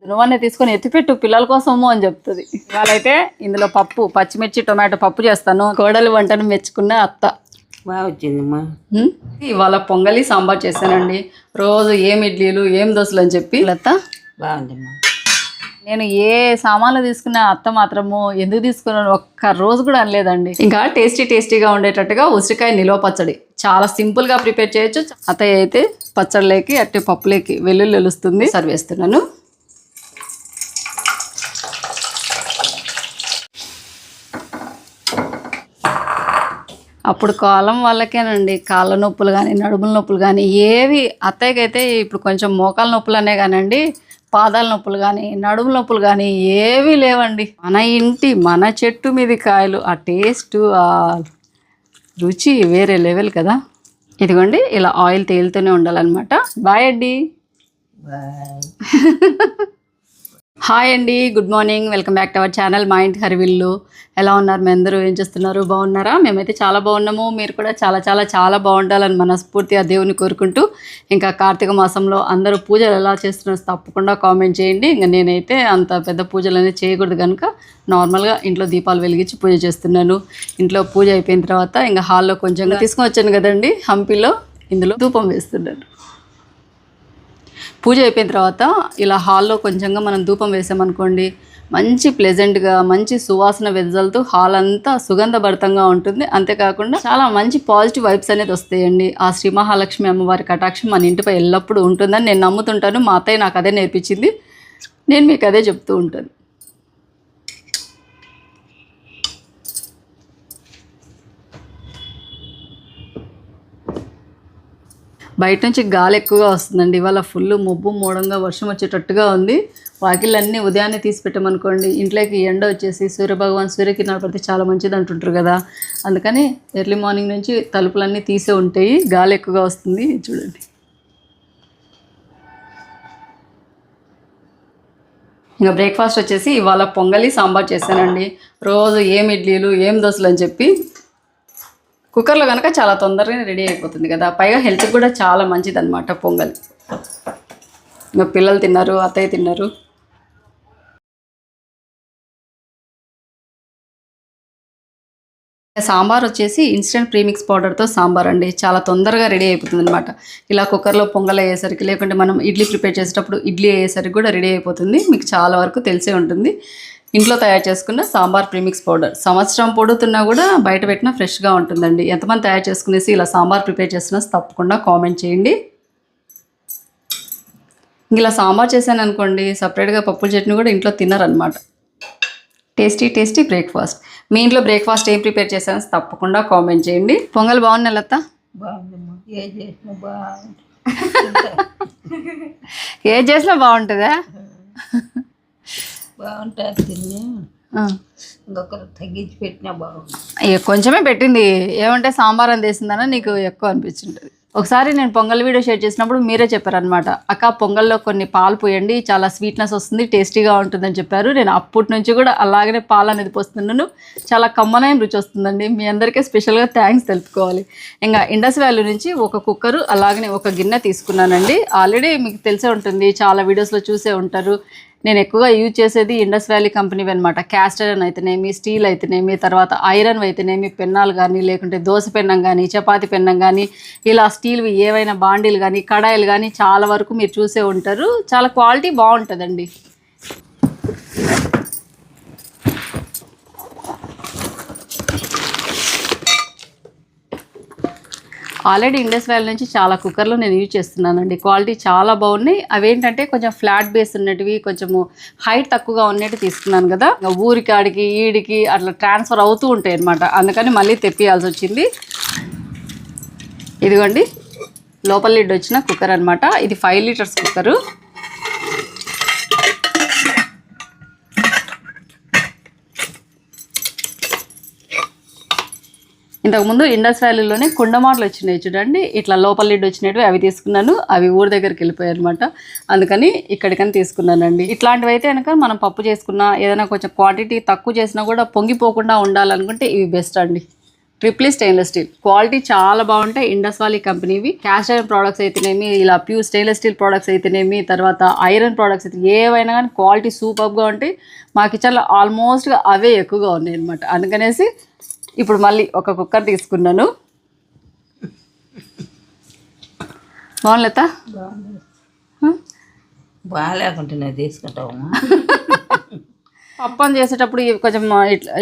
నువ్వనే తీసుకొని ఎత్తిపెట్టు పిల్లల కోసము అని చెప్తుంది. ఇవాళైతే ఇందులో పప్పు, పచ్చిమిర్చి, టొమాటో పప్పు చేస్తాను. కోడలు వంటను మెచ్చుకున్న అత్త. బాగా వచ్చిందమ్మా. ఇవాళ పొంగలి సాంబార్ చేశానండి. రోజు ఏం ఇడ్లీలు ఏం దోశలు అని చెప్పి అత్త బాగుందమ్మా. నేను ఏ సామాన్లు తీసుకున్న అత్త మాత్రము ఎందుకు తీసుకున్నాను ఒక్క రోజు కూడా అనలేదండి. ఇంకా టేస్టీగా ఉండేటట్టుగా ఉసిరికాయ నిలువ పచ్చడి చాలా సింపుల్గా ప్రిపేర్ చేయొచ్చు. అత్తయ్య అయితే పచ్చడిలోకి అట్టే పప్పులోకి వెల్లుల్లి వెలుస్తుంది. సర్వ్ చేస్తున్నాను. అప్పుడు కాలం వాళ్ళకేనండి కాళ్ళ నొప్పులు కానీ నడుముల నొప్పులు కానీ ఏవి. అత్తయ్యకైతే ఇప్పుడు కొంచెం మోకాల నొప్పులు అనే కానండి, పాదాల నొప్పులు కానీ నడుముల నొప్పులు కానీ ఏవీ లేవండి. మన ఇంటి మన చెట్టు మీది కాయలు, ఆ టేస్ట్ ఆ రుచి వేరే లెవెల్ కదా. ఇదిగోండి ఇలా ఆయిల్ తేలుతూనే ఉండాలన్నమాట. బాయ్ అండి. బాయ్. హాయ్ అండి, good morning, welcome back to our channel మా ఇంటి హరివిల్లు. ఎలా ఉన్నారు మీ అందరూ? ఏం చేస్తున్నారు? బాగున్నారా? మేమైతే చాలా బాగున్నాము. మీరు కూడా చాలా చాలా చాలా బాగుండాలని మనస్ఫూర్తిగా దేవుని కోరుకుంటూ, ఇంకా కార్తీక మాసంలో అందరూ పూజలు ఎలా చేస్తున్నారో తప్పకుండా కామెంట్ చేయండి. ఇంకా నేనైతే అంత పెద్ద పూజలు అనేది చేయకూడదు కనుక నార్మల్గా ఇంట్లో దీపాలు వెలిగించి పూజ చేస్తున్నాను. ఇంట్లో పూజ అయిపోయిన తర్వాత ఇంకా హాల్లో కొంచెం తీసుకొని వచ్చాను కదండి హంపీలో, ఇందులో ధూపం వేస్తున్నాను. పూజ అయిపోయిన తర్వాత ఇలా హాల్లో కొంచెంగా మనం ధూపం వేసామనుకోండి, మంచి ప్లెజెంట్గా మంచి సువాసన వెదజల్లుతూ హాల్ అంతా సుగంధభరితంగా ఉంటుంది. అంతేకాకుండా చాలా మంచి పాజిటివ్ వైబ్స్ అనేది వస్తాయండి. ఆ శ్రీ మహాలక్ష్మి అమ్మవారి కటాక్షం మన ఇంటిపై ఎల్లప్పుడూ ఉంటుందని నేను నమ్ముతుంటాను. మా అత్తయ్య నాకు అదే నేర్పించింది, నేను మీకు అదే చెప్తూ ఉంటాను. బయట నుంచి గాలి ఎక్కువగా వస్తుందండి. ఇవాళ ఫుల్ మబ్బు మూడంగా వర్షం వచ్చేటట్టుగా ఉంది. వాకిళ్ళన్నీ ఉదయాన్నే తీసి పెట్టామనుకోండి, ఇంట్లోకి ఎండ వచ్చేసి సూర్యభగవాన్ సూర్యకిరణాలు పడితే చాలా మంచిది అంటుంటారు కదా. అందుకని ఎర్లీ మార్నింగ్ నుంచి తలుపులన్నీ తీసే ఉంటాయి, గాలి ఎక్కువగా వస్తుంది. చూడండి. ఇంకా బ్రేక్ఫాస్ట్ వచ్చేసి ఇవాళ పొంగలి సాంబార్ చేశానండి. రోజు ఏం ఇడ్లీలు ఏం దోశలు అని చెప్పి కుక్కర్లో కనుక చాలా తొందరగానే రెడీ అయిపోతుంది కదా. పైగా హెల్త్కి కూడా చాలా మంచిది అనమాట పొంగల్. ఇంకా పిల్లలు తిన్నారు, అత్తయ్య తిన్నారు. సాంబార్ వచ్చేసి ఇన్స్టెంట్ ప్రీమిక్స్ పౌడర్తో సాంబార్ అండి. చాలా తొందరగా రెడీ అయిపోతుంది అనమాట. ఇలా కుక్కర్లో పొంగల్ అయ్యేసరికి, లేకుంటే మనం ఇడ్లీ ప్రిపేర్ చేసేటప్పుడు ఇడ్లీ అయ్యేసరికి కూడా రెడీ అయిపోతుంది. మీకు చాలా వరకు తెలిసే ఉంటుంది. ఇంట్లో తయారు చేసుకున్న సాంబార్ ప్రీమిక్స్ పౌడర్ సంవత్సరం పొడుతున్నా కూడా బయట పెట్టినా ఫ్రెష్గా ఉంటుందండి. ఎంతమంది తయారు చేసుకునేసి ఇలా సాంబార్ ప్రిపేర్ చేస్తున్నా తప్పకుండా కామెంట్ చేయండి. ఇలా సాంబార్ చేశాను అనుకోండి, సపరేట్గా పప్పుల చట్నీ కూడా ఇంట్లో తిన్నారనమాట. Tasty breakfast. మీ ఇంట్లో బ్రేక్ఫాస్ట్ ఏం ప్రిపేర్ చేశాను తప్పకుండా కామెంట్ చేయండి. పొంగల్ బాగుంది లత? బాగుందమ్మా. ఏది చేసినా బాగుంటుందా? బాగుంటుంది. తిని ఇంకొకరు తగ్గించి పెట్టినా బాగుంటుంది. కొంచెమే పెట్టింది, ఏమంటే సాంబార్ అని వేసిందన నీకు ఎక్కువ అనిపించింటుంది. ఒకసారి నేను పొంగల్ వీడియో షేర్ చేసినప్పుడు మీరే చెప్పారనమాట, అక్క పొంగల్లో కొన్ని పాలు పోయండి, చాలా స్వీట్నెస్ వస్తుంది, టేస్టీగా ఉంటుందని చెప్పారు. నేను అప్పటి నుంచి కూడా అలాగనే పాలు అనేది పోస్తున్నాను. చాలా కమ్మనైన రుచి వస్తుందండి. మీ అందరికీ స్పెషల్గా థ్యాంక్స్ తెలుపుకోవాలి. ఇంకా ఇండస్ వ్యాలీ నుంచి ఒక కుక్కరు అలాగనే ఒక గిన్నె తీసుకున్నానండి. ఆల్రెడీ మీకు తెలిసే ఉంటుంది, చాలా వీడియోస్లో చూసే ఉంటారు. నేను ఎక్కువగా యూజ్ చేసేది ఇండస్ వ్యాలీ కంపెనీవి అనమాట. క్యాస్ట్ ఐరన్ అయితేనేమి, స్టీల్ అయితేనేమి, తర్వాత ఐరన్ అయితేనేమి, పెన్నాలు కానీ, లేకుంటే దోశ పెన్నం కానీ, చపాతి పెన్నం కానీ, ఇలా స్టీల్వి ఏవైనా బాండీలు కానీ, కడాయిలు కానీ చాలా వరకు మీరు చూసే ఉంటారు. చాలా క్వాలిటీ బాగుంటుందండి. ఆల్రెడీ ఇండస్ వ్యాలీ నుంచి చాలా కుక్కర్లు నేను యూజ్ చేస్తున్నానండి. క్వాలిటీ చాలా బాగున్నాయి. అవేంటంటే కొంచెం ఫ్లాట్ బేస్ ఉన్నటివి, కొంచెము హైట్ తక్కువగా ఉన్నట్టు తీసుకున్నాను కదా. ఊరికి ఆడికి ఈడికి అట్లా ట్రాన్స్ఫర్ అవుతూ ఉంటాయి అన్నమాట. అందుకని మళ్ళీ తెప్పియాల్సి వచ్చింది. ఇదిగోండి లోపల లిడ్ వచ్చిన కుక్కర్ అనమాట. ఇది 5 లీటర్స్ కుక్కరు. ఇంతకుముందు ఇండస్ వ్యాలీలోనే కుండ మోడల్ వచ్చినాయి చూడండి, ఇట్లా లోపల లిడ్ వచ్చినవి, అవి తీసుకున్నాను. అవి ఊరి దగ్గరికి వెళ్ళిపోయాయి అనమాట. అందుకని ఇక్కడికని తీసుకున్నానండి. ఇట్లాంటివి అయితే కనుక మనం పప్పు చేసుకున్నా, ఏదైనా కొంచెం క్వాంటిటీ తక్కువ చేసినా కూడా పొంగిపోకుండా ఉండాలనుకుంటే ఇవి బెస్ట్ అండి. ట్రిప్లీ స్టెయిన్లెస్ స్టీల్ క్వాలిటీ చాలా బాగుంటాయి. ఇండస్ వాలీ కంపెనీవి క్యాస్ట్ ఐరన్ ప్రోడక్ట్స్ అయితేనేమి, ఇలా ప్యూర్ స్టెయిన్లెస్ స్టీల్ ప్రోడక్ట్స్ అయితేనేమి, తర్వాత ఐరన్ ప్రోడక్ట్స్ అయితే ఏవైనా కానీ క్వాలిటీ సూపర్గా ఉంటాయి. మా కిచెన్లో ఆల్మోస్ట్గా అవే ఎక్కువగా ఉన్నాయి అనమాట. అందుకనేసి ఇప్పుడు మళ్ళీ ఒక కుక్కర్ తీసుకున్నాను. బాగుంది బాగాలేకుంటే తీసుకుంటాము. పప్పం చేసేటప్పుడు ఇవి కొంచెం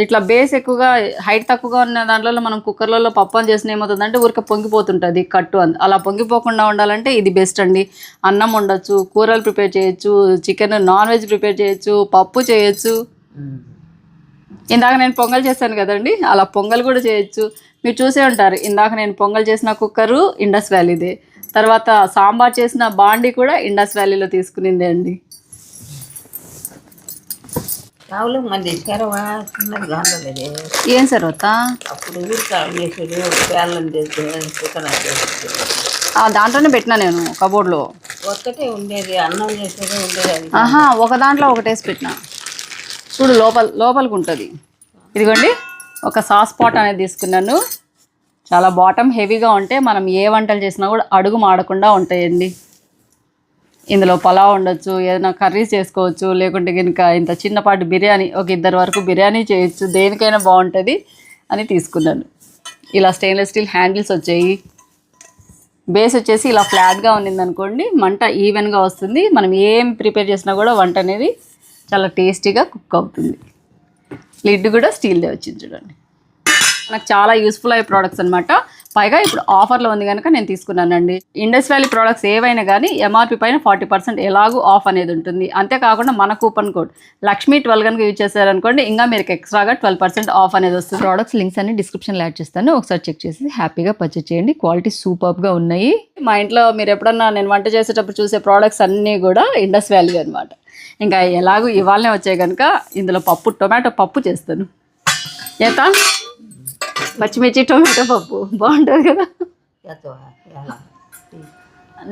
ఇట్లా బేస్ ఎక్కువగా హైట్ తక్కువగా ఉన్న దాంట్లో మనం కుక్కర్లలో పప్పం చేసిన ఏమవుతుందంటే ఊరికే పొంగిపోతుంటుంది కట్టు అలా పొంగిపోకుండా ఉండాలంటే ఇది బెస్ట్ అండి. అన్నం వండొచ్చు, కూరలు ప్రిపేర్ చేయొచ్చు, చికెన్ నాన్ వెజ్ ప్రిపేర్ చేయొచ్చు, పప్పు చేయొచ్చు. ఇందాక నేను పొంగల్ చేశాను కదండి, అలా పొంగల్ కూడా చేయొచ్చు. మీరు చూసే ఉంటారు, ఇందాక నేను పొంగల్ చేసిన కుక్కరు ఇండస్ వ్యాలీదే. తర్వాత సాంబార్ చేసిన బాండి కూడా ఇండస్ వ్యాలీలో తీసుకునిందే అండి. కావులు మంది తెరవా చిన్నది కాలేదు. ఏం సార్ వస్తా అప్పుడు ఊరికాయలు చేసేది పేర్లను చేస్తే చికెన్ దాంట్లోనే పెట్టినా నేను కబోర్డ్లో. ఒక్కటే ఉండేది, అన్నం చేసేది ఉండేది. అది ఆహా, ఒక దాంట్లో ఒకటేసి పెట్టినా. చూడు లోపలికి ఉంటుంది. ఇదిగోండి, ఒక సాస్ పాట్ అనేది తీసుకున్నాను. చాలా బాటమ్ హెవీగా ఉంటే మనం ఏ వంటలు చేసినా కూడా అడుగు మాడకుండా ఉంటాయండి. ఇందులో పలావ్ ఉండొచ్చు, ఏదైనా కర్రీస్ చేసుకోవచ్చు, లేకుంటే కనుక ఇంత చిన్నపాటి బిర్యానీ, ఒక 2 వరకు బిర్యానీ చేయొచ్చు, దేనికైనా బాగుంటుంది అని తీసుకున్నాను. ఇలా స్టెయిన్లెస్ స్టీల్ హ్యాండిల్స్ వచ్చాయి. బేస్ వచ్చేసి ఇలా ఫ్లాట్గా ఉన్నింది అనుకోండి, మంట ఈవెన్గా వస్తుంది. మనం ఏం ప్రిపేర్ చేసినా కూడా వంట అనేది చాలా టేస్టీగా కుక్ అవుతుంది. లిడ్ కూడా స్టీల్దే వచ్చింది చూడండి. నాకు చాలా యూస్ఫుల్ అయ్యే ప్రోడక్ట్స్ అనమాట. పైగా ఇప్పుడు ఆఫర్లో ఉంది కనుక నేను తీసుకున్నానండి. ఇండస్ వ్యాలీ ప్రోడక్ట్స్ ఏవైనా కానీ ఎంఆర్పి పైన 40% ఎలాగూ ఆఫ్ అనేది ఉంటుంది. అంతేకాకుండా మన కూపన్ కోడ్ లక్ష్మి12 కనుక యూజ్ చేశారనుకోండి, ఇంకా మీరు ఎక్స్ట్రాగా 12% ఆఫ్ అనేది వస్తుంది. ప్రోడక్ట్స్ లింక్స్ అన్ని డిస్క్రిప్షన్లో యాడ్ చేస్తాను, ఒకసారి చెక్ చేసి హ్యాపీగా పర్చేస్ చేయండి. క్వాలిటీ సూపర్గా ఉన్నాయి. మా ఇంట్లో మీరు ఎప్పుడన్నా నేను వంట చేసేటప్పుడు చూసే ప్రోడక్ట్స్ అన్నీ కూడా ఇండస్ వ్యాలీ అనమాట. ఇంకా ఎలాగూ ఇవాళనే వచ్చాయి కనుక ఇందులో టొమాటో పప్పు చేస్తాను. ఏత పచ్చిమిర్చి టొమాటో పప్పు బాగుంటుంది కదా.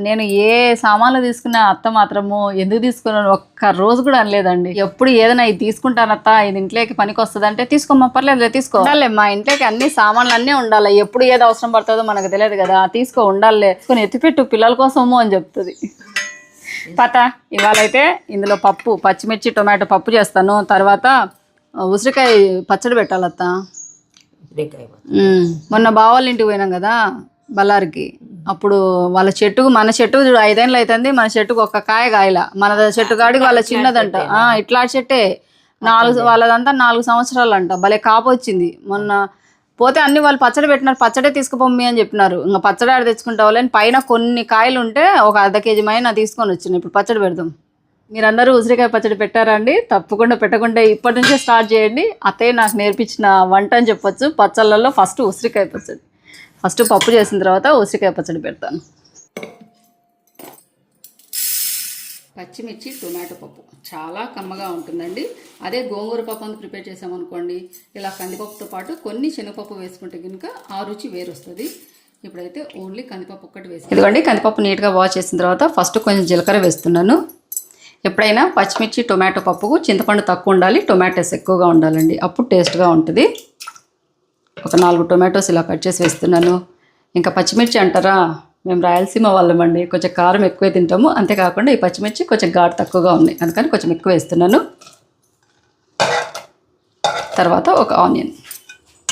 నేను ఏ సామాన్లు తీసుకున్నా అత్త మాత్రము ఎందుకు తీసుకున్నాను ఒక్క రోజు కూడా అనలేదండి. ఎప్పుడు ఏదైనా ఇది తీసుకుంటాను అత్త, ఇది ఇంట్లోకి పనికి వస్తుంది అంటే తీసుకోమ్మా, పర్లేదు తీసుకోవాలి. మా ఇంట్లోకి అన్ని సామాన్లు అన్నీ ఉండాలి. ఎప్పుడు ఏది అవసరం పడుతుందో మనకు తెలియదు కదా, ఉండాలి తీసుకొని ఎత్తిపెట్టు పిల్లల కోసము అని చెప్తుంది. పత ఇవాళ అయితే ఇందులో పచ్చిమిర్చి టొమాటో పప్పు చేస్తాను. తర్వాత ఉసిరికాయ పచ్చడి పెట్టాలత్త. మొన్న బావాళ్ళ ఇంటికి పోయినాం కదా బళ్ళారికి, అప్పుడు వాళ్ళ చెట్టుకు, మన చెట్టుకు 5 ఏళ్ళు అవుతుంది, మన చెట్టుకు ఒక్క కాయ కాయల. మన చెట్టు కాడికి వాళ్ళ చిన్నదంట, ఇట్లా చెట్టే 4 వాళ్ళదంతా 4 సంవత్సరాలు అంట. భలే కాపు వచ్చింది. మొన్న పోతే అన్ని వాళ్ళు పచ్చడి పెట్టినారు, పచ్చడే తీసుకుపోమ్మి అని చెప్పినారు. ఇంకా పచ్చడి ఆడ తెచ్చుకుంటావు అని పైన కొన్ని కాయలు ఉంటే ఒక ½ కేజీ మైన తీసుకొని వచ్చినాయి. ఇప్పుడు పచ్చడి పెడదాం. మీరందరూ ఉసిరికాయ పచ్చడి పెట్టారా అండి? తప్పకుండా పెట్టకుండా ఇప్పటి నుంచే స్టార్ట్ చేయండి. అత్తయ్య నాకు నేర్పించిన వంట అని చెప్పొచ్చు. పచ్చళ్ళల్లో ఫస్ట్ ఉసిరికాయ పచ్చడి, ఫస్ట్ పప్పు చేసిన తర్వాత ఉసిరికాయ పచ్చడి పెడతాను. పచ్చిమిర్చి టొమాటో పప్పు చాలా కమ్మగా ఉంటుందండి. అదే గోంగూర పప్పు అంతా ప్రిపేర్ చేసామనుకోండి, ఇలా కందిపప్పుతో పాటు కొన్ని శనగపప్పు వేసుకుంటే కనుక ఆ రుచి వేరు వస్తుంది. ఇప్పుడైతే ఓన్లీ కందిపప్పు ఒక్కటి వేసి, ఇదిగోండి కందిపప్పు నీట్గా వాష్ చేసిన తర్వాత ఫస్ట్ కొంచెం జీలకర్ర వేస్తున్నాను. ఎప్పుడైనా పచ్చిమిర్చి టొమాటో పప్పుకు చింతపండు తక్కువ ఉండాలి, టొమాటోస్ ఎక్కువగా ఉండాలండి, అప్పుడు టేస్ట్గా ఉంటుంది. ఒక 4 టొమాటోస్ ఇలా కట్ చేసి వేస్తున్నాను. ఇంకా పచ్చిమిర్చి అంటారా, మేము రాయలసీమ వాళ్ళమండి, కొంచెం కారం ఎక్కువే తింటాము. అంతేకాకుండా ఈ పచ్చిమిర్చి కొంచెం ఘాటు తక్కువగా ఉన్నాయి, అందుకని కొంచెం ఎక్కువ వేస్తున్నాను. తర్వాత ఒక ఆనియన్,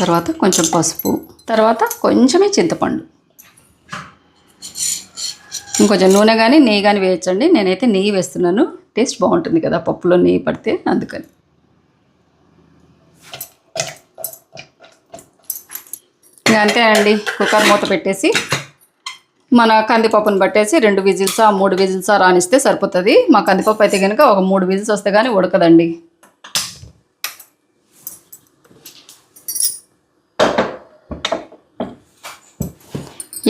తర్వాత కొంచెం పసుపు, తర్వాత కొంచెమే చింతపండు, ఇంకొంచెం నూనె కానీ నెయ్యి కానీ వేయచ్చండి. నేనైతే నెయ్యి వేస్తున్నాను, టేస్ట్ బాగుంటుంది కదా పప్పులో నెయ్యి పడితే, అందుకని. ఇంకా అంతే అండి, కుక్కర్ మూత పెట్టేసి మన కందిపప్పును పట్టేసి 2 విజిల్సా 3 విజిల్సా రానిస్తే సరిపోతుంది. మా కందిపప్పు అయితే కనుక ఒక 3 విజిల్స్ వస్తే కానీ ఉడకదండి.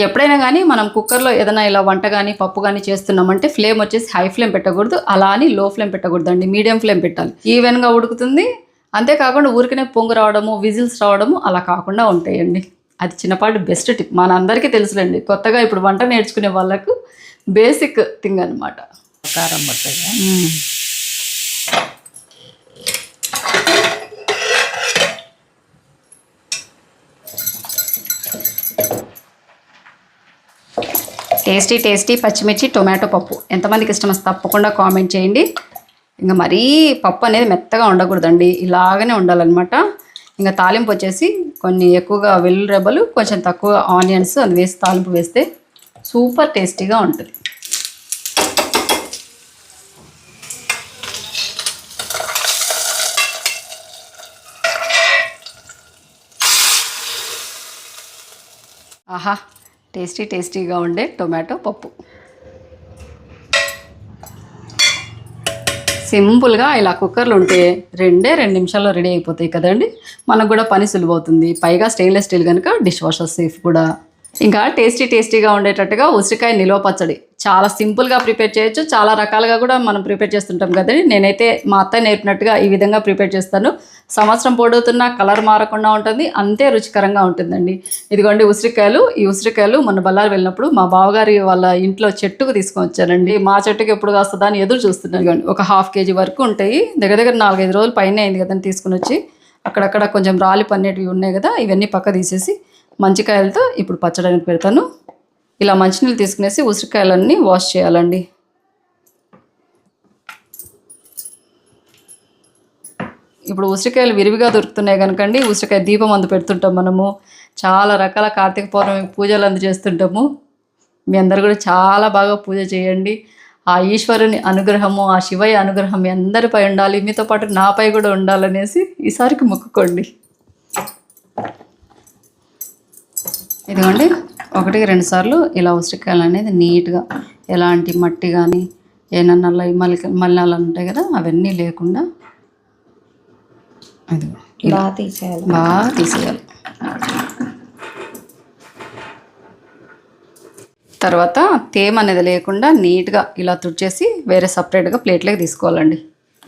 ఎప్పుడైనా కానీ మనం కుక్కర్లో ఏదైనా ఇలా వంట కానీ పప్పు కానీ చేస్తున్నామంటే ఫ్లేమ్ వచ్చేసి హై ఫ్లేమ్ పెట్టకూడదు, అలా అని లో ఫ్లేమ్ పెట్టకూడదండి, మీడియం ఫ్లేమ్ పెట్టాలి. ఈవెన్గా ఉడుకుతుంది. అంతేకాకుండా ఊరికనే పొంగు రావడము, విజిల్స్ రావడము అలా కాకుండా ఉంటాయండి. అది చిన్నపాటి బెస్ట్ టిప్, మనందరికీ తెలుసులేండి. కొత్తగా ఇప్పుడు వంట నేర్చుకునే వాళ్ళకు బేసిక్ థింగ్ అనమాట. కారం పడుతుంది. టేస్టీ టేస్టీ పచ్చిమిర్చి టొమాటో పప్పు ఎంతమందికి ఇష్టం వస్తే తప్పకుండా కామెంట్ చేయండి. ఇంకా మరీ పప్పు అనేది మెత్తగా ఉండకూడదండి, ఇలాగనే ఉండాలన్నమాట. ఇంకా తాలింపు వచ్చేసి కొన్ని ఎక్కువగా వెల్లుల్లి రెబ్బలు, కొంచెం తక్కువ ఆనియన్స్ అది వేసి తాలింపు వేస్తే సూపర్ టేస్టీగా ఉంటుంది. ఆహా, టేస్టీగా ఉండే టొమాటో పప్పు సింపుల్గా ఇలా కుక్కర్లు ఉంటే 2 నిమిషాల్లో రెడీ అయిపోతాయి కదండి. మనకు కూడా పని సులువు అవుతుంది. పైగా స్టెయిన్లెస్ స్టీల్ కనుక డిష్ వాషర్ సేఫ్ కూడా. ఇంకా టేస్టీగా ఉండేటట్టుగా ఉసిరికాయ నిల్వ పచ్చడి చాలా సింపుల్గా ప్రిపేర్ చేయొచ్చు. చాలా రకాలుగా కూడా మనం ప్రిపేర్ చేస్తుంటాం కదండి. నేనైతే మా అత్తయ్య నేర్పినట్టుగా ఈ విధంగా ప్రిపేర్ చేస్తాను. సంవత్సరం పొడుగుతున్నా కలర్ మారకుండా ఉంటుంది, అంతే రుచికరంగా ఉంటుందండి. ఇదిగోండి ఉసిరికాయలు. ఈ ఉసిరికాయలు మొన్న బళ్ళారి వెళ్ళినప్పుడు మా బావగారి వాళ్ళ ఇంట్లో చెట్టుకు తీసుకొని వచ్చానండి. మా చెట్టుకి ఎప్పుడు కాస్తుందా అని ఎదురు చూస్తున్నాను. ఇదిగోండి ఒక 1/2 kg వరకు ఉంటాయి. దగ్గర 4-5 రోజులు పైన అయింది కదండి తీసుకుని వచ్చి. అక్కడక్కడ కొంచెం రాలి పన్నెటివి ఉన్నాయి కదా, ఇవన్నీ పక్క తీసేసి మంచికాయలతో ఇప్పుడు పచ్చడి అనేది పెడతాను. ఇలా మంచినీళ్ళు తీసుకునేసి ఉసిరికాయలన్నీ వాష్ చేయాలండి. ఇప్పుడు ఉసిరికాయలు విరివిగా దొరుకుతున్నాయి కనుకండి, ఉసిరికాయ దీపం అందు పెడుతుంటాం మనము. చాలా రకాల కార్తీక పౌర్ణమి పూజలు అందు చేస్తుంటాము. మీ అందరు కూడా చాలా బాగా పూజ చేయండి. ఆ ఈశ్వరుని అనుగ్రహము, ఆ శివయ్య అనుగ్రహం మీ అందరిపై ఉండాలి, మీతో పాటు నాపై కూడా ఉండాలనేసి ఈసారికి మొక్కుకోండి. ఇదిగోండి 1-2 సార్లు ఇలా ఉసిరికాయలు అనేది నీట్గా ఎలాంటి మట్టి కానీ ఏమన్నా నల్ల మలినాలు ఉంటాయి కదా, అవన్నీ లేకుండా అది బాగా తీసేయాలి. తర్వాత తేమ అనేది లేకుండా నీట్గా ఇలా తుడిచేసి వేరే సపరేట్గా ప్లేట్లోకి తీసుకోవాలండి.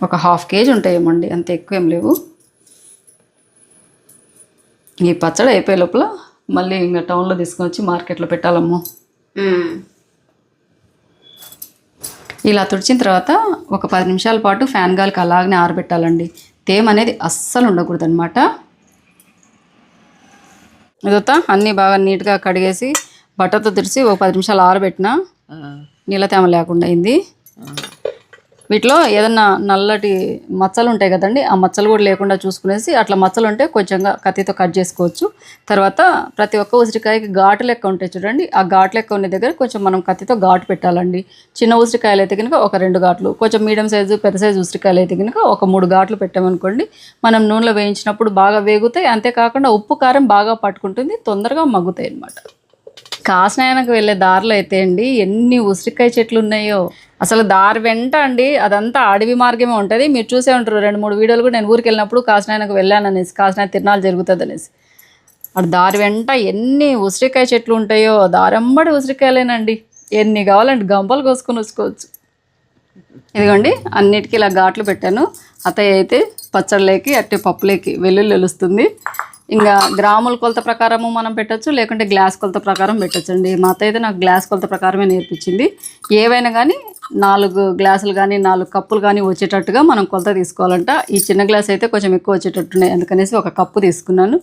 ఒక 1/2 kg ఉంటాయేమోండి, అంత ఎక్కువ ఏం లేవు. ఈ పచ్చడి అయిపోయే లోపల మళ్ళీ ఇంకా టౌన్లో తీసుకొని వచ్చి మార్కెట్లో పెట్టాలమ్మో. ఇలా తుడిచిన తర్వాత ఒక 10 నిమిషాల పాటు ఫ్యాన్ గాలికి అలాగనే ఆరబెట్టాలండి. తేమ అనేది అస్సలు ఉండకూడదు అనమాట. ఇదంతా అన్నీ బాగా నీట్గా కడిగేసి బట్టతో తుడిచి ఒక 10 నిమిషాలు ఆరబెట్టిన నీళ్ళ తేమ లేకుండా అయింది. వీటిలో ఏదన్నా నల్లటి మచ్చలు ఉంటాయి కదండి, ఆ మచ్చలు కూడా లేకుండా చూసుకునేసి, అట్లా మచ్చలు ఉంటే కొంచెంగా కత్తితో కట్ చేసుకోవచ్చు. తర్వాత ప్రతి ఒక్క ఉసిరికాయకి ఘాటు లెక్క ఉంటాయి చూడండి, ఆ ఘాటు లెక్క ఉన్న దగ్గర కొంచెం మనం కత్తితో ఘాటు పెట్టాలండి. చిన్న ఉసిరికాయలు అయితే కనుక ఒక 2 ఘాట్లు, కొంచెం మీడియం సైజు పెద్ద సైజు ఉసిరికాయలు అయితే కనుక ఒక 3 ఘాట్లు పెట్టామనుకోండి, మనం నూనెలో వేయించినప్పుడు బాగా వేగుతాయి. అంతేకాకుండా ఉప్పు కారం బాగా పట్టుకుంటుంది, తొందరగా మగ్గుతాయి అన్నమాట. కాశీనాయనకు వెళ్ళే దారిలో అయితే అండి ఎన్ని ఉసిరికాయ చెట్లు ఉన్నాయో, అసలు దారి వెంట అండి అదంతా అడవి మార్గమే ఉంటుంది. మీరు చూసే ఉంటారు 2-3 వీడియోలు కూడా. నేను ఊరికి వెళ్ళినప్పుడు కాశీనాయనకు వెళ్ళాను అనేసి, కాశీనాయన తిరునాళ్ళు జరుగుతుంది అనేసి. అక్కడ దారి వెంట ఎన్ని ఉసిరికాయ చెట్లు ఉంటాయో, దారంబడి ఉసిరికాయలేనండి. ఎన్ని కావాలంటే గంపలు కోసుకొని వచ్చుకోవచ్చు. ఇదిగోండి అన్నిటికీ ఇలా ఘాట్లు పెట్టాను. అత్తయ్య అయితే పచ్చళ్ళకి అట్టే పప్పులేకి వెల్లుల్లి వెలుస్తుంది. ఇంకా గ్రాముల కొలత ప్రకారము మనం పెట్టచ్చు, లేకుంటే గ్లాస్ కొలత ప్రకారం పెట్టచ్చండి. మా అత్తయ్య అయితే నాకు గ్లాస్ కొలత ప్రకారమే నేర్పించింది. ఏవైనా కానీ 4 గ్లాసులు కానీ 4 కప్పులు కానీ వచ్చేటట్టుగా మనం కొలత తీసుకోవాలంట. ఈ చిన్న గ్లాస్ అయితే కొంచెం ఎక్కువ వచ్చేటట్టున్నాయి, అందుకనేసి 1 కప్పు తీసుకున్నాను.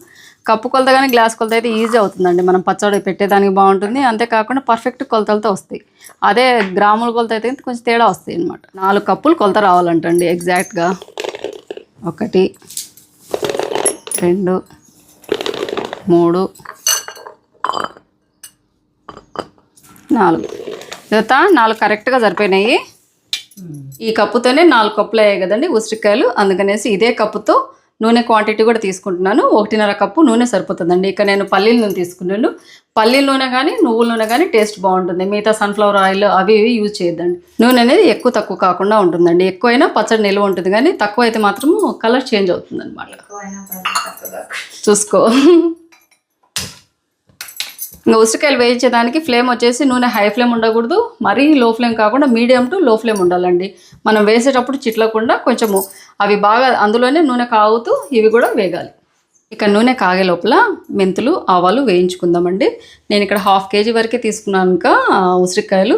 కప్పు కొలత కానీ గ్లాస్ కొలత అయితే ఈజీ అవుతుందండి, మనం పచ్చడి పెట్టేదానికి బాగుంటుంది. అంతేకాకుండా పర్ఫెక్ట్ కొలతలతో వస్తాయి. అదే గ్రాముల కొలత అయితే కొంచెం తేడా వస్తాయి అన్నమాట. 4 కప్పులు కొలత రావాలంటండి ఎగ్జాక్ట్గా. 1 2 3 4 ఇదంతా 4 కరెక్ట్గా సరిపోయినాయి. ఈ కప్పుతోనే 4 కప్పులు అయ్యాయి కదండి ఉసిరికాయలు. అందుకనేసి ఇదే కప్పుతో నూనె క్వాంటిటీ కూడా తీసుకుంటున్నాను. 1.5 కప్పు నూనె సరిపోతుందండి. ఇక నేను పల్లీల నూనె తీసుకున్నాను. పల్లీల నూనె కానీ నువ్వుల నూనె కానీ టేస్ట్ బాగుంటుంది. మిగతా సన్ఫ్లవర్ ఆయిల్ అవి ఇవి యూజ్ చేయొద్దండి. నూనె అనేది ఎక్కువ తక్కువ కాకుండా ఉంటుందండి. ఎక్కువైనా పచ్చడి నిల్వ ఉంటుంది, కానీ తక్కువ అయితే మాత్రము కలర్ చేంజ్ అవుతుంది అనమాట. చూసుకో. ఇంకా ఉసిరికాయలు వేయించేదానికి ఫ్లేమ్ వచ్చేసి నూనె హై ఫ్లేమ్ ఉండకూడదు, మరీ లో ఫ్లేమ్ కాకుండా మీడియం టు లో ఫ్లేమ్ ఉండాలండి. మనం వేసేటప్పుడు చిట్లకుండా కొంచెము అవి బాగా అందులోనే నూనె కాగుతూ ఇవి కూడా వేగాలి. ఇక నూనె కాగే లోపల మెంతులు ఆవాలు వేయించుకుందామండి. నేను ఇక్కడ 1/2 kg వరకే తీసుకున్నాను. ఇంకా ఉసిరికాయలు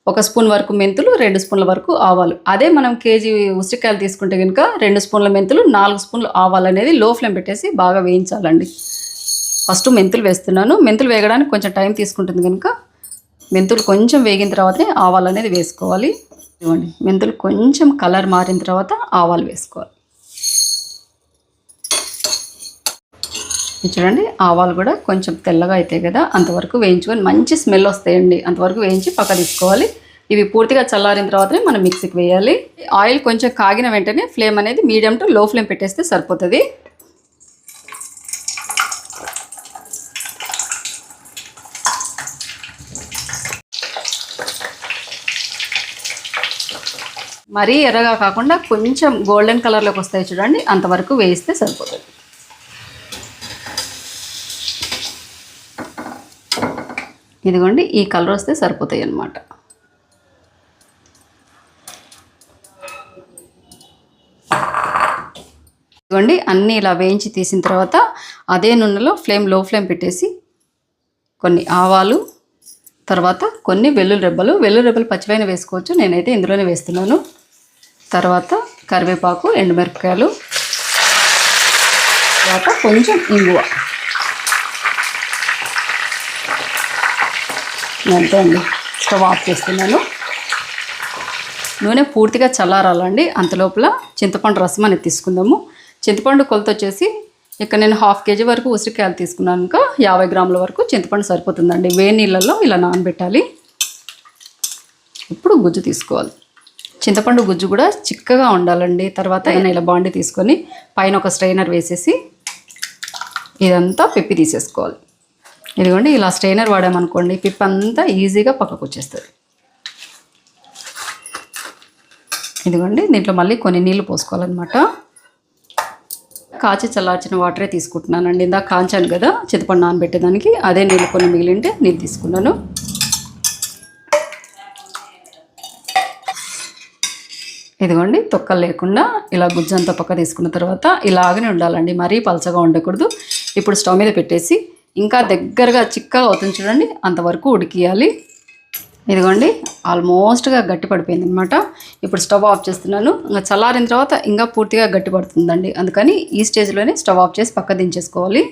1 స్పూన్ వరకు మెంతులు, 2 స్పూన్ల వరకు ఆవాలు. అదే మనం కేజీ ఉసిరికాయలు తీసుకుంటే కనుక 2 స్పూన్ల మెంతులు, 4 స్పూన్లు ఆవాలు అనేది లో ఫ్లేమ్ పెట్టేసి బాగా వేయించాలండి. ఫస్ట్ మెంతులు వేస్తున్నాను. మెంతులు వేగడానికి కొంచెం టైం తీసుకుంటుంది కనుక మెంతులు కొంచెం వేగిన తర్వాతే ఆవాలు అనేది వేసుకోవాలి. ఇవ్వండి, మెంతులు కొంచెం కలర్ మారిన తర్వాత ఆవాలు వేసుకోవాలి. చూడండి, ఆవాలు కూడా కొంచెం తెల్లగా అవుతాయి కదా, అంతవరకు వేయించుకొని మంచి స్మెల్ వస్తాయండి. అంతవరకు వేయించి పక్క తీసుకోవాలి. ఇవి పూర్తిగా చల్లారిన తర్వాతనే మనం మిక్సీకి వేయాలి. ఆయిల్ కొంచెం కాగిన వెంటనే ఫ్లేమ్ అనేది మీడియం టు లో ఫ్లేమ్ పెట్టేస్తే సరిపోతుంది. మరీ ఎర్రగా కాకుండా కొంచెం గోల్డెన్ కలర్లోకి వస్తాయి చూడండి, అంతవరకు వేయిస్తే సరిపోతుంది. ఇదిగోండి, ఈ కలర్ వస్తే సరిపోతాయి అన్నమాట. ఇదిగోండి, అన్నీ ఇలా వేయించి తీసిన తర్వాత అదే నూనెలో లో ఫ్లేమ్ పెట్టేసి కొన్ని ఆవాలు, తర్వాత కొన్ని వెల్లుల్లి రెబ్బలు పచ్చివైన వేసుకోవచ్చు, నేనైతే ఇందులోనే వేస్తున్నాను. తర్వాత కరివేపాకు, ఎండుమిరపకాయలు, తర్వాత కొంచెం ఇంగువ. అంతే అండి, స్టవ్ ఆఫ్ చేస్తున్నాను. నూనె పూర్తిగా చల్లారాలండి. అంతలోపల చింతపండు రసం అనేది తీసుకుందాము. చింతపండు కొలత వచ్చేసి ఇక్కడ నేను 1/2 kg వరకు ఉసిరికాయలు తీసుకున్నాను. ఇంకా 50 గ్రాముల వరకు చింతపండు సరిపోతుందండి. వేడి నీళ్ళల్లో ఇలా నానబెట్టాలి. ఇప్పుడు గుజ్జు తీసుకోవాలి. చింతపండు గుజ్జు కూడా చిక్కగా ఉండాలండి. తర్వాత ఇలా బాండి తీసుకొని పైన ఒక స్ట్రైనర్ వేసేసి ఇదంతా పిప్పి తీసేసుకోవాలి. ఇదిగోండి, ఇలా స్ట్రైనర్ వాడామనుకోండి పిప్పి అంతా ఈజీగా పక్కకు వచ్చేస్తుంది. ఇదిగోండి, దీంట్లో మళ్ళీ కొన్ని నీళ్లు పోసుకోవాలన్నమాట. కాచి చల్లార్చిన వాటరే తీసుకుంటున్నానండి. ఇందాక కాంచాను కదా చింతపండు నానబెట్టేదానికి, అదే నీళ్ళు కొన్ని మిగిలింటే నీళ్ళు తీసుకున్నాను. ఇదిగోండి, తొక్కలు లేకుండా ఇలా గుజ్జంతా పక్క తీసుకున్న తర్వాత ఇలాగనే ఉండాలండి, మరీ పలచగా ఉండకూడదు. ఇప్పుడు స్టవ్ మీద పెట్టేసి ఇంకా దగ్గరగా చిక్కగా అవుతుంది చూడండి, అంతవరకు ఉడికియాలి. ఇదిగోండి, ఆల్మోస్ట్గా గట్టి పడిపోయింది అనమాట. ఇప్పుడు స్టవ్ ఆఫ్ చేస్తున్నాను. ఇంకా చల్లారిన తర్వాత ఇంకా పూర్తిగా గట్టి పడుతుందండి. అందుకని ఈ స్టేజ్లోనే స్టవ్ ఆఫ్ చేసి పక్క దించేసుకోవాలి.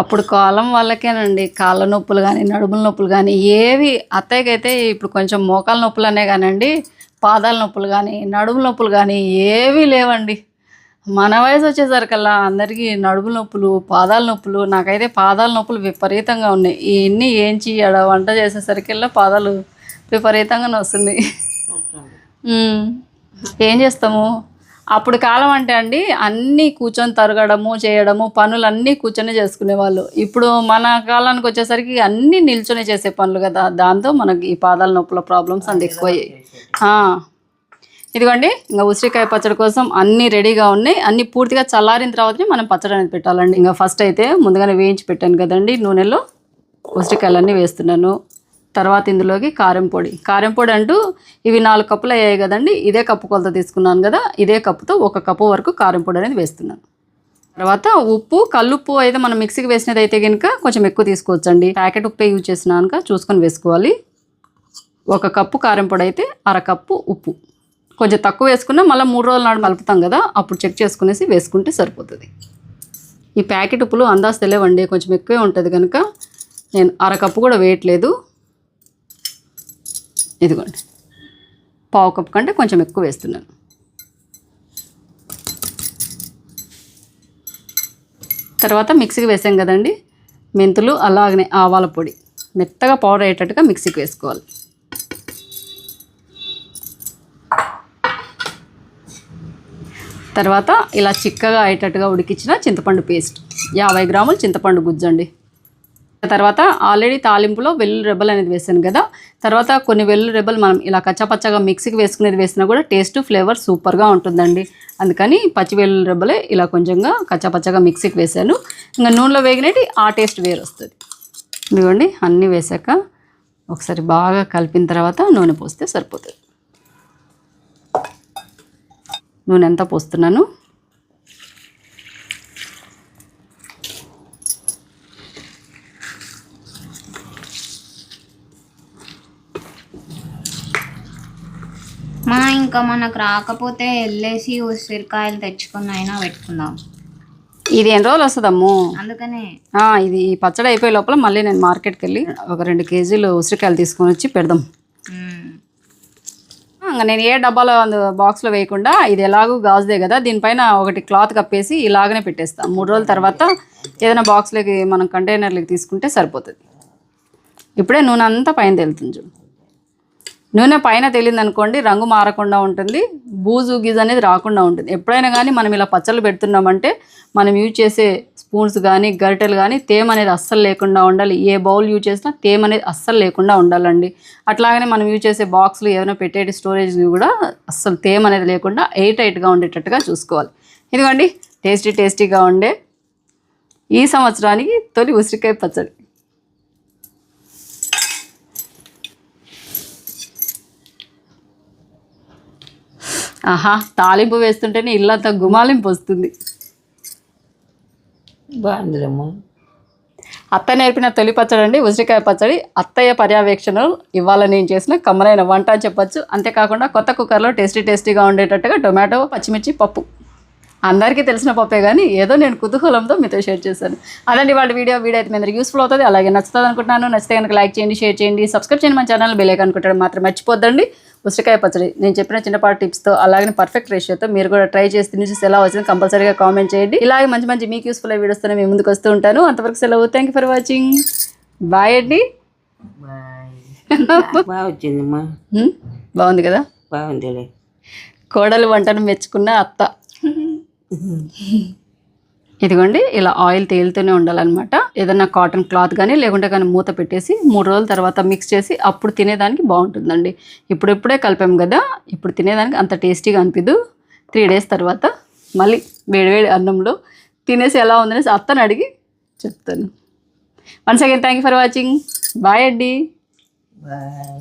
అప్పుడు కాలం వాళ్ళకేనండి కాళ్ళ నొప్పులు కానీ నడుముల నొప్పులు కానీ ఏవి, అత్తయ్యకైతే ఇప్పుడు కొంచెం మోకాల నొప్పులు అనే కానండి, పాదాల నొప్పులు కానీ నడుముల నొప్పులు కానీ ఏవీ లేవండి. మన వయసు వచ్చేసరికల్లా అందరికీ నడుముల నొప్పులు, పాదాల నొప్పులు. నాకైతే పాదాల నొప్పులు విపరీతంగా ఉన్నాయి. ఇవన్నీ ఏంచి ఆడ వంట చేసేసరికల్లా పాదాలు విపరీతంగానే వస్తుంది. ఏం చేస్తాము, అప్పుడు కాలం అంటే అండి అన్నీ కూర్చొని తరగడము చేయడము పనులన్నీ కూర్చొని చేసుకునేవాళ్ళు. ఇప్పుడు మన కాలానికి వచ్చేసరికి అన్నీ నిల్చొని చేసే పనులు కదా, దాంతో మనకి ఈ పాదాల నొప్పుల ప్రాబ్లమ్స్ అంత ఎక్కువయ్యాయి. ఇదిగోండి, ఇంకా ఉసిరికాయ పచ్చడి కోసం అన్నీ రెడీగా ఉన్నాయి. అన్నీ పూర్తిగా చల్లారిన తర్వాతనే మనం పచ్చడి అనేది పెట్టాలండి. ఇంకా ఫస్ట్ అయితే ముందుగానే వేయించి పెట్టాను కదండి నూనెలో, ఉసిరికాయలన్నీ వేస్తున్నాను. తర్వాత ఇందులోకి కారం పొడి అంటూ ఇవి 4 కప్పులు అయ్యాయి కదండి, ఇదే కప్పు కొలత తీసుకున్నాను కదా, ఇదే కప్పుతో 1 కప్పు వరకు కారం పొడి అనేది వేస్తున్నాను. తర్వాత ఉప్పు, కల్లుప్పు అయితే మనం మిక్సీకి వేసినది అయితే కనుక కొంచెం ఎక్కువ తీసుకోవచ్చండి. ప్యాకెట్ ఉప్పే యూజ్ చేసినాక చూసుకొని వేసుకోవాలి. 1 కప్పు కారం పొడి అయితే 1/2 కప్పు ఉప్పు, కొంచెం తక్కువ వేసుకున్నా మళ్ళీ 3 రోజుల నాడు కలుపుతాం కదా, అప్పుడు చెక్ చేసుకునేసి వేసుకుంటే సరిపోతుంది. ఈ ప్యాకెట్ ఉప్పులు అందాజు తెలియవండి, కొంచెం ఎక్కువే ఉంటుంది కనుక నేను 1/2 కప్పు కూడా వేయట్లేదు. ఇదిగోండి, 1/2 కప్పు కంటే కొంచెం ఎక్కువ వేస్తున్నాను. తర్వాత మిక్సీకి వేసాం కదండి మెంతులు, అలాగనే ఆవాల పొడి మెత్తగా పౌడర్ అయ్యేటట్టుగా మిక్సీకి వేసుకోవాలి. తర్వాత ఇలా చిక్కగా అయ్యేటట్టుగా ఉడికించిన చింతపండు పేస్ట్ 50 గ్రాములు చింతపండు గుజ్జండి. తర్వాత ఆల్రెడీ తాలింపులో వెల్లుల్లి రెబ్బలు అనేది వేసాను కదా, తర్వాత కొన్ని వెల్లుల్లి రెబ్బలు మనం ఇలా కచ్చాపచ్చగా మిక్సీకి వేసుకునేది వేసినా కూడా టేస్ట్ ఫ్లేవర్ సూపర్గా ఉంటుందండి. అందుకని పచ్చి వెల్లుల్లి రెబ్బలే ఇలా కొంచెంగా కచ్చాపచ్చగా మిక్సీకి వేసాను. ఇంకా నూనెలో వేగినట్టు ఆ టేస్ట్ వేరు వస్తుంది. ఇదిగోండి, అన్నీ వేసాక ఒకసారి బాగా కలిపిన తర్వాత నూనె పోస్తే సరిపోతుంది. నూనె ఎంత పోస్తున్నాను, ఇంకా మనకు రాకపోతే వెళ్ళేసి ఉసిరికాయలు తెచ్చుకొని అయినా పెట్టుకుందాం. ఇది ఎన్ని రోజులు వస్తుందమ్ము? అందుకనే ఇది ఈ పచ్చడి అయిపోయే లోపల మళ్ళీ నేను మార్కెట్కి వెళ్ళి ఒక 2 కేజీలు ఉసిరికాయలు తీసుకొని వచ్చి పెడదాం. ఇంకా నేను ఏ డబ్బాలో బాక్స్లో వేయకుండా ఇది ఎలాగూ గాజుదే కదా, దీనిపైన ఒకటి క్లాత్ కప్పేసి ఇలాగనే పెట్టేస్తాం. 3 రోజుల తర్వాత ఏదైనా బాక్స్లోకి మనం కంటైనర్లకి తీసుకుంటే సరిపోతుంది. ఇప్పుడే నూనె అంతా పైన తేలుతుంది చూడు. నూనె పైన తేలింది అనుకోండి రంగు మారకుండా ఉంటుంది, బూజు గీజు అనేది రాకుండా ఉంటుంది. ఎప్పుడైనా కానీ మనం ఇలా పచ్చళ్ళు పెడుతున్నామంటే మనం యూజ్ చేసే స్పూన్స్ కానీ గరిటెలు కానీ తేమ అనేది అస్సలు లేకుండా ఉండాలి. ఏ బౌల్ యూజ్ చేసినా తేమ అనేది అస్సలు లేకుండా ఉండాలండి. అట్లాగనే మనం యూజ్ చేసే బాక్స్లు ఏమైనా పెట్టే స్టోరేజ్ కూడా అస్సలు తేమ అనేది లేకుండా ఎయిర్ టైట్గా ఉండేటట్టుగా చూసుకోవాలి. ఇదిగోండి టేస్టీగా ఉండే ఈ సంవత్సరానికి తొలి ఉసిరికాయ పచ్చడి. ఆహా, తాలింపు వేస్తుంటేనే ఇల్లంతా గుమాలింపు వస్తుంది. బాగుందిలేమ్మా. అత్త నేర్పిన తొలి పచ్చడి అండి ఉసిరికాయ పచ్చడి. అత్తయ్య పర్యవేక్షణ ఇవాళ నేను చేసిన కమ్మరైన వంట అని చెప్పొచ్చు. అంతేకాకుండా కొత్త కుక్కర్లో టేస్టీగా ఉండేటట్టుగా టొమాటో, పచ్చిమిర్చి, పప్పు. అందరికీ తెలిసిన పప్పే కానీ ఏదో నేను కుతూహలంతో మీతో షేర్ చేశాను. అదండి వాళ్ళ వీడియో అయితే మీ అందరికి యూస్ఫుల్ అవుతుంది, అలాగే నచ్చుతుంది అనుకుంటున్నాను. నచ్చితే కనుక లైక్ చేయండి, షేర్ చేయండి, సబ్స్క్రైబ్ చేయండి మన ఛానల్. బెల్ ఐకాన్ కొట్టడం మాత్రం మర్చిపోద్దండి. ఉసిరికాయ పచ్చడి నేను చెప్పిన చిన్నపాటి టిప్స్తో అలాగే పర్ఫెక్ట్ రేషియోతో మీరు కూడా ట్రై చేసి తిని చూసి ఎలా వచ్చింది కంపల్సరీగా కామెంట్ చేయండి. ఇలాగే మంచి మీకు యూస్ఫుల్ వీడియోస్తోనే మేము ముందుకు వస్తూ ఉంటాను. అంతవరకు సెలవు. Thank you for watching. Bye అండి. బాగా వచ్చిందమ్మా. బాగుంది కదా? బాగుందిలే. కోడలు వంటను మెచ్చుకున్న అత్త. ఇదిగోండి ఇలా ఆయిల్ తేలుతూనే ఉండాలన్నమాట. ఏదన్నా కాటన్ క్లాత్ కానీ లేకుంటే కానీ మూత పెట్టేసి 3 రోజుల తర్వాత మిక్స్ చేసి అప్పుడు తినేదానికి బాగుంటుందండి. ఇప్పుడే కలిపాం కదా, ఇప్పుడు తినేదానికి అంత టేస్టీగా అనిపిదు. 3 డేస్ తర్వాత మళ్ళీ వేడివేడి అన్నంలో తినేసి ఎలా ఉందనేసి అత్తని అడిగి చెప్తాను. Once again thank you for watching. Bye అండి. బాయ్.